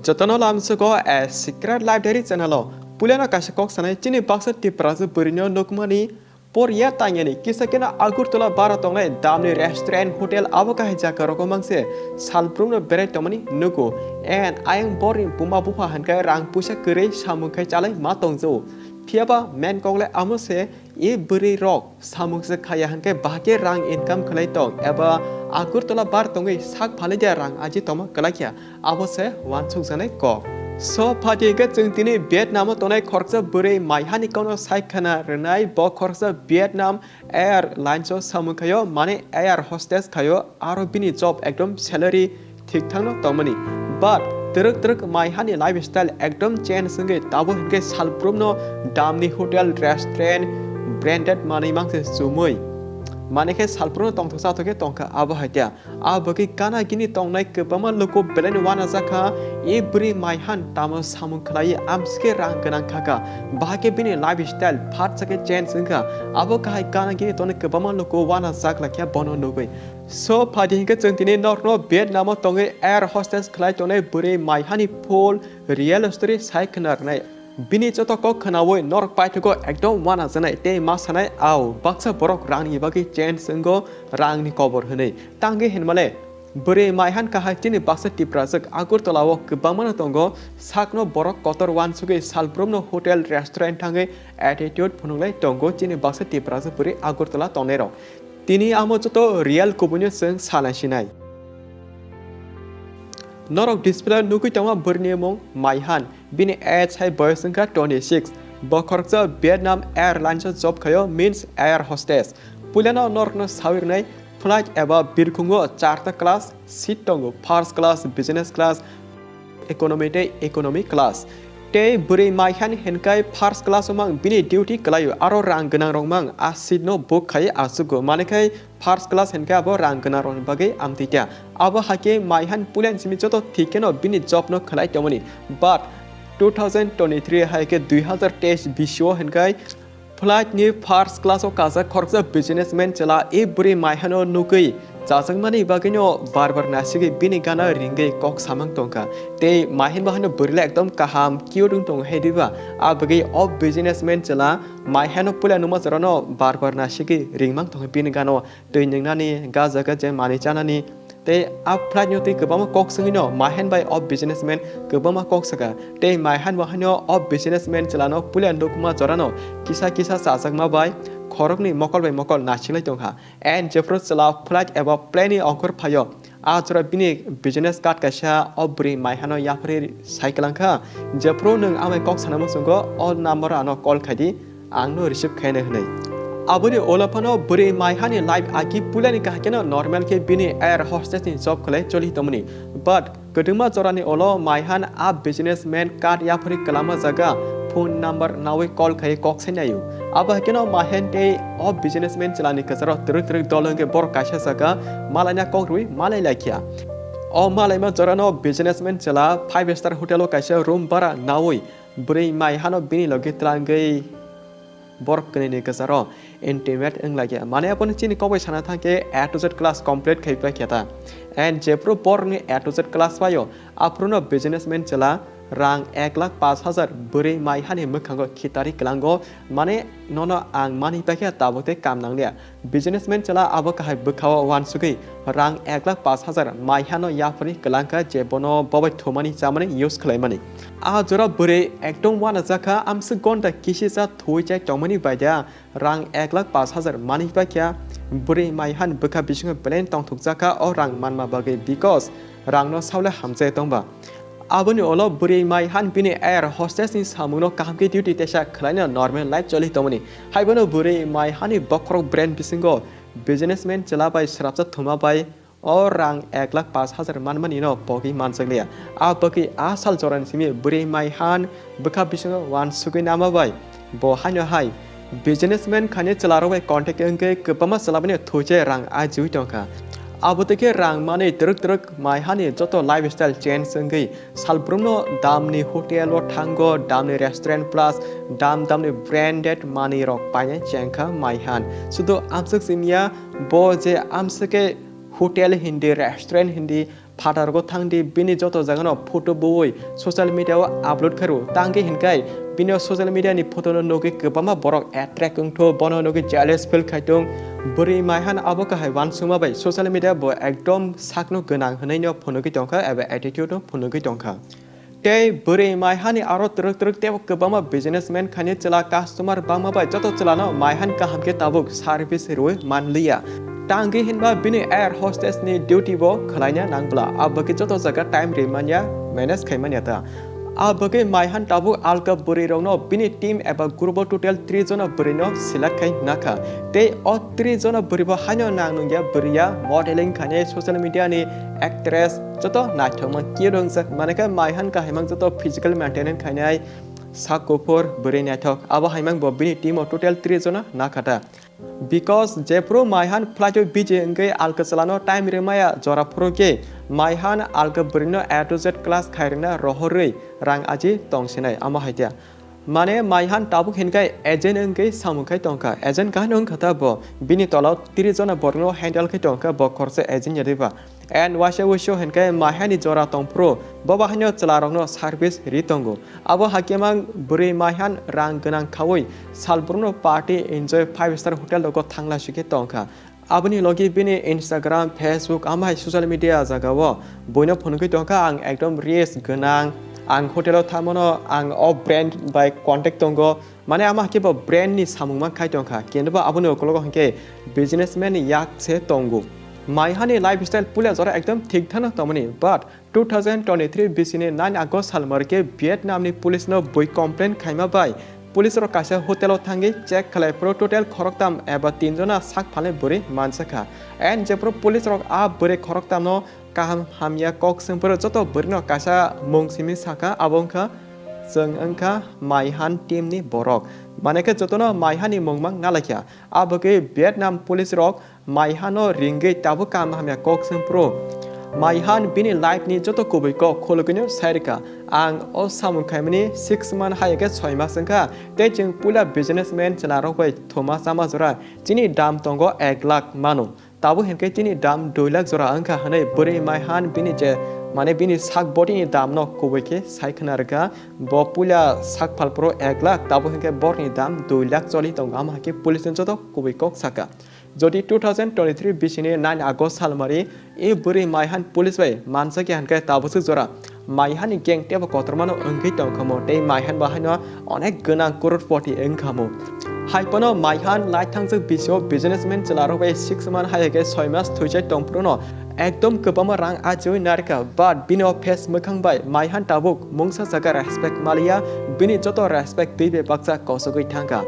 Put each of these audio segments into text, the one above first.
jotono lamsuko a secret library channel pulena kasakok sanai chini baksa tiprasu burino nokmani pori tangeni kisakena agurtola baratongai damni restaurant hotel aboka jaga rokomangse salprumno bere tomani nuko and I am boring puma buha hankai rang pusa kere samukai chalai matongzo thiaba men kongle amose e buri rock samungse khaya hankai bahke rang income khalai tong eba agurtola baratongai sak phaleja rang aji toma kalakya abose wansuk sanai ko so party ke chungtini Vietnam tonai khorsa buri Maihan ikono saikana renai bo khorsa Vietnam Airlines samukhayo mane air hostess khayo aro bini job ekdom salary thik thangno tomani but truk Maihan lifestyle ekdom chain sunge tabo hinke salprumno damni hotel restaurant branded money mangse sumoi maneke salprumno tongthoksa thoke tongka abo hatia abaki kana gini tongnai kebama loko belen wana zakha e buri Maihan tamo samung khlai amske rang kanang khaka bahake bini lifestyle phat sake chain sunga abo kai kana gini tonne kebama loko wana zakla kya bono nogoi so phadi hinke chungtini norno Vietnam tonge air hostess khlai tonne buri Maihan pol real story saiknar nai bini joto ko khanawoi nork paithuko ekdom wana janai te ma sanai au baksa borok rangni bagi chain sungo rangni kobor hunei tangi henmale buri Maihan kahai tini baksa tiprajak agurtolawo kbamana tongo sakno borok kotor wan suge salprumno hotel restaurant thangai attitude phununglai tongo tini baksa tiprajak buri agurtola tonero tini amo joto real kubunyo sung salasinai norok display nukui tama burni mong Maihan bini age hai boysungka 26 bokhorja Vietnam Airlines job khayo means air hostess pulana norkno sawirnai flight eba birkhungo 4 class seat tongo first class business class economy class te buri Maihan henkai first class omang bini duty kalayo aro rang ganang rongmang a seat no book khai asugo manekai first class henkai abo rang ganang rong bagai amtitia abo hake Maihan pulen simi joto thikeno bini job no khalai tomani but 2023 hake 2023 bisho henkai flight ni first class o kaza khorja businessman chala e buri Maihan o nukui jajangmani bagino barbar nasigi bini gana ringai kok samang tongka te Maihan bahano burile ekdom kaham kiodung tong hediba abagi of businessman chala Maihan pula numa jarano barbar nasigi ringmang tong bini gano teingnani gajaga je mani chanani te a flight nyoti kebama kok singino Maihan by of businessman kebama kok saka te Maihan bahano of businessman chalano pula ndokuma jarano kisa sajagma bai khorokni mokol bai mokol nasilai tongha and jefro chala flight eba plane onkor phayo ajra bini business card kaisa obri Maihano yapri cyclangkha jefro nung amai kok sanamo sungo all number ano call khadi angno receive khaine hnai abuni olapano buri Maihani live aki pulani kahkena normal ke bini air hostess ni job khlai choli tomni but keduma jorani olo Maihan a businessman card yapri kalama jaga phone number nawe call khai kok senayu aba keno Maihan te of businessman chalani kasaro truk dolong ke bor kaisa saka malanya kokborwi malai laikya o malai ma jorano businessman chala 5 star hotel o kaisa room bara nawi buri Maihano bini logi tlangai borok kene kasaro intimate englagya mane apon chini kobai sana thake A to Z class complete khaipa khata and jepro borni A to Z class payo aprono businessman chala rang 1,05,000 buri Maihani mukhango khitari klango mane nono ang mani pakya tabote kamnang le businessman chala abo kahai bukhawa wan sugi rang 1,05,000 Maihano yapani klangka jebono bobai thomani chamani use khlaimani a jora buri ekdom wana jakha amsu gonda kisisa thoicha chomani baida rang 1,05,000 mani pakya buri Maihan bukha bisingo plan tong thukjaka o rang manma bagi because rangno saule hamje tongba aboni olo buri Maihan bini air hostess ni samuno kaham ke duty tesa khlaina normal life choli tomani haibono buri Maihani Kokborok brand bisingo businessman chala bai srapcha thuma bai o rang 1,05,000 manmani no pogi mansaglia a pogi a sal joran simi buri Maihan bukha bisingo wan sugi nama bai bo hanyo hai businessman khane chalaro bai contact engke kepama chalabani thoje rang a jui tongka aboteke rang mane truk Maihani joto lifestyle chain sangai salbrumno damni hotel o thango damni restaurant plus damni branded money rok paine chengkha Maihan sudo amsak simia bo je amsake hotel hindi restaurant hindi फाटारगो थांदि बिनि जतो जागानो photo बोय social media upload खरु तांगे हिनकाय बिनि social media नि photo नोगे गोबामा बरक attract उंथो बनो नोगे jealous fill खायतों बोरै मायहान आबो काहाय वान सुमा by social media बो एकदम साकनो गोनां होनायनो फनोगे टंका एबा एटिट्यूड फनोगे टंका ते बोरै मायहानि आरो तरक तरक ते गोबामा बिजनेसमैन खानि चला कस्टमर बामा बाय जतो चलानो मायहान काहाम के ताबुक सार्विस रोय मानलिया टांगे हिनबा बिनि एयर होस्टेस नि ड्यूटी बो खलायना नांब्ला आबके जतो जागा टाइम रेमानिया मैनेज खायमानिया ता आबके मायहान ताबु आलका बोरै रौनो बिनि टीम एबा ग्रुप टोटल 3 जना बोरैनो सिलेक्ट खाय नाखा ते अ 3 जना बोरैबो हानो नांनुया बोरैया मॉडलिंग खाने सोशल मीडिया नि एक्ट्रेस जतो नाथोमन किरंजक मानेका मायहान का हेमंग जतो फिजिकल मेंटेनेंस खायनाय साकोफोर बोरै नाथक आबो हायमंग बो बिनि टीम टोटल 3 जना नाखाटा बिकॉज जेप्रो मायहान फ्लाइट बीजे अंगे आलका चलानो टाइम रेमाया जरा फ्रोके मायहान आलका बोरैनो ए टू जेड क्लास खायरना रहरै रां आजि तंसेनाय आमा हायतिया माने मायहान ताबुक हिनकाय एजेंट अंगे सामुखाय टंका एजेंट काहनो खता बो बिनि तलाव 30 जना बरनो हैंडल खाय टंका बो खरसे एजेंट यदिबा एंड वाशे वशो हिनकाय मायहानि जरा तंप्रो बबा हानो चलारनो सर्विस रितंगो आबो हाकेमां बोरै मायहान रां गोनां खावै सालब्रनो पार्टी एन्जॉय 5 स्टार होटेल लोगो थांला शिके टंका आबनि लगी बिनि इंस्टाग्राम फेसबुक आमाय सोशल मीडिया जागाव बयनो फनकै टंका आं एकदम रिस गोनां आं होटेलाव थामनो आं अ ब्रांड बाय कॉन्टेक्ट दंगो माने आमा के ब्रांड नि सामुमा खाय टंका केनबा आबनो कलगो हंके बिजनेसमैन याक से तंगो मायहानि लाइफस्टाइल पुले जरा एकदम ठीक थानो तमनि बट 2023 बिसिनि 9 आगस्ट साल मरके वियतनामनि पुलिस नो बय कंप्लेंट खायमा बाय पुलिस रो कासे होटेलाव थांगे चेक खालाय प्रो टोटल खरकताम एबा 3 जना साक फाले बोरै मानसाखा एंड जेप्रो पुलिस रो आ बोरै खरकताम no kaham hamya kok sempro joto borno kasa mungsimi saka abongka जों अंका मायहान टीम नि borok मानेके जतनो मायहानि मongmang nalakya abake Vietnam police रक मायहानो रिंगे ताबो काम हमया कक sempro मायहान बिनि लाइफ नि जतो कोबैको खोलगनो साइरका आं ओ सामुखायमनि 6 मान हायके 6 मास संका ते जों पुला बिजनेसमैन चला रबाय थोमा सामा जरा जिनि दाम तंगो 1 लाख मानो ताबो हेनके जिनि दाम 2 लाख जरा अंका हनै बोरै मायहान बिनि जे माने बिनि साक बडी नि दाम न कोबैके साइखनारका ब पुला साक फालप्रो 1 लाख ताबो हेनके बरनि दाम 2 लाख चलि तंगा माके पुलिस जतो कोबैको साका जदि 2023 बिसिनि 9 आगस्ट सालमारि ए बोरै मायहान पुलिस बाय मानसाके हानके ताबोसो जरा मायहानि गेंग टेबो कत्रमानो अंगै तंखमो ते मायहान बाहायनो अनेक गोनां करोड़पति अंखामो हाइपनो मायहान लाइथांजो बिसो बिजनेसमैन चलारबाय 6 मान हायके 6 मास थुइजाय तंफ्रोनो एकदम गोबामा रां आजोय नारका बाट बिनो फेस मोखांबाय मायहान ताबुक मुंसा जागा रेसपेक्ट मालिया बिनि जतो रेसपेक्ट दैबे बाक्सा कसगै थांगा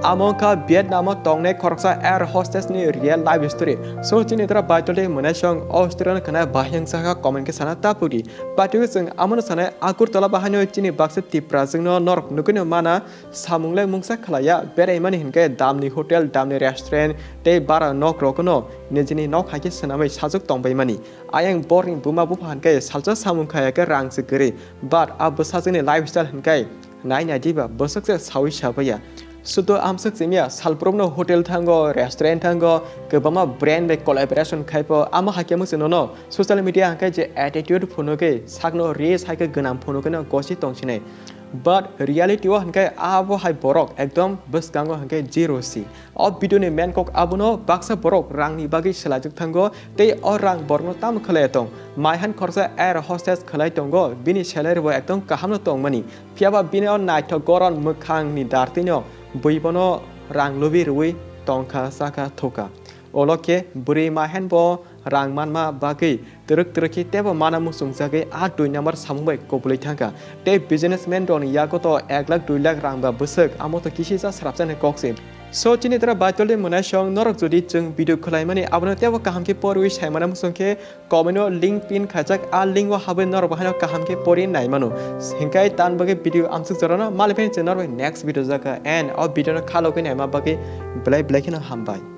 आमोका वियतनाम तंगने खरसा एयर होस्टेस नि रियल लाइफ स्टोरी सो चिनि तरा बाइटले मनासं ऑस्ट्रेलियन खना बाह्यं साहा कमेंट के साना तापुडी पाटु जों आमन साना आकुर तला बाहानो चिनि बाक्सा तिप्रा जोंनो नरक नुकनो माना सामुंगले मुंसा खलाया बेरायमानि हिनके दामनि होटेल दामनि रेस्टुरेंट ते बारा नक रकनो निजिनि नक हाके सनामै साजुक तंबायमानि आयं बोरिं बुमा बुफा हनके सालजा सामुंखायाके रांसो गरे बाट अब साजनि लाइफस्टाइल हनके नायनादिबा बसकसे सावि साबया सुतो आमसक जेमिया सालप्रमनो होटेल थांगो रेस्टुरेंट थांगो गोबामा ब्रांड बे कोलैबोरेशन खायपो आमा हाकेमो सनो social media हंके J attitude फुनुके सागनो race Hake गनाम फुनुके गसि तंसिनै but reality हंके आबो हाय बरक एकदम बस गांगो हंके जीरो सी अब वीडियो ने मेन कक आबोनो बाक्सा बरक रांनि बागै सलाजुक थांगो ते अ रां बरनो ताम खलायतों मायहान खरसा एयर होस्टेस खलायतोंगो बिनि सैलारि बो एकदम काहामनो तंगमनि फियाबा बिनो नाइथ गरन मोखांनि दार्तिनो बैबनो रां लुबि रुई टंका साका थुका ओलके बुरै मायहान बो रां मानमा बागै तरक तरकी तेबो माना मुचुंकहे 8 नम्बर सामुबाय कोबलै थांका ते बिजनेसमैन दन यागोतो 1 लाख 2 लाख रां बा बसक आमोतो किसिजा स्राबजाने कक्से सो चिनि तरा बाइटले मनासं नरक जदि जों भिडियो खलायमानि आबनो तेबो काहामके परwi सायमाना मुचुंकहे कमेन्टो लिंक पिन खाजक आ लिंक वा हाबे नर बाहानो काहामके परि नायमानो हिंकाय तान बगे भिडियो आमसक जरानो मालफेन चेनर नेक्स्ट भिडियो जाका एंड अ भिडियो खालोके नायमा बगे ब्लाय ब्लायखिनो हामबाय।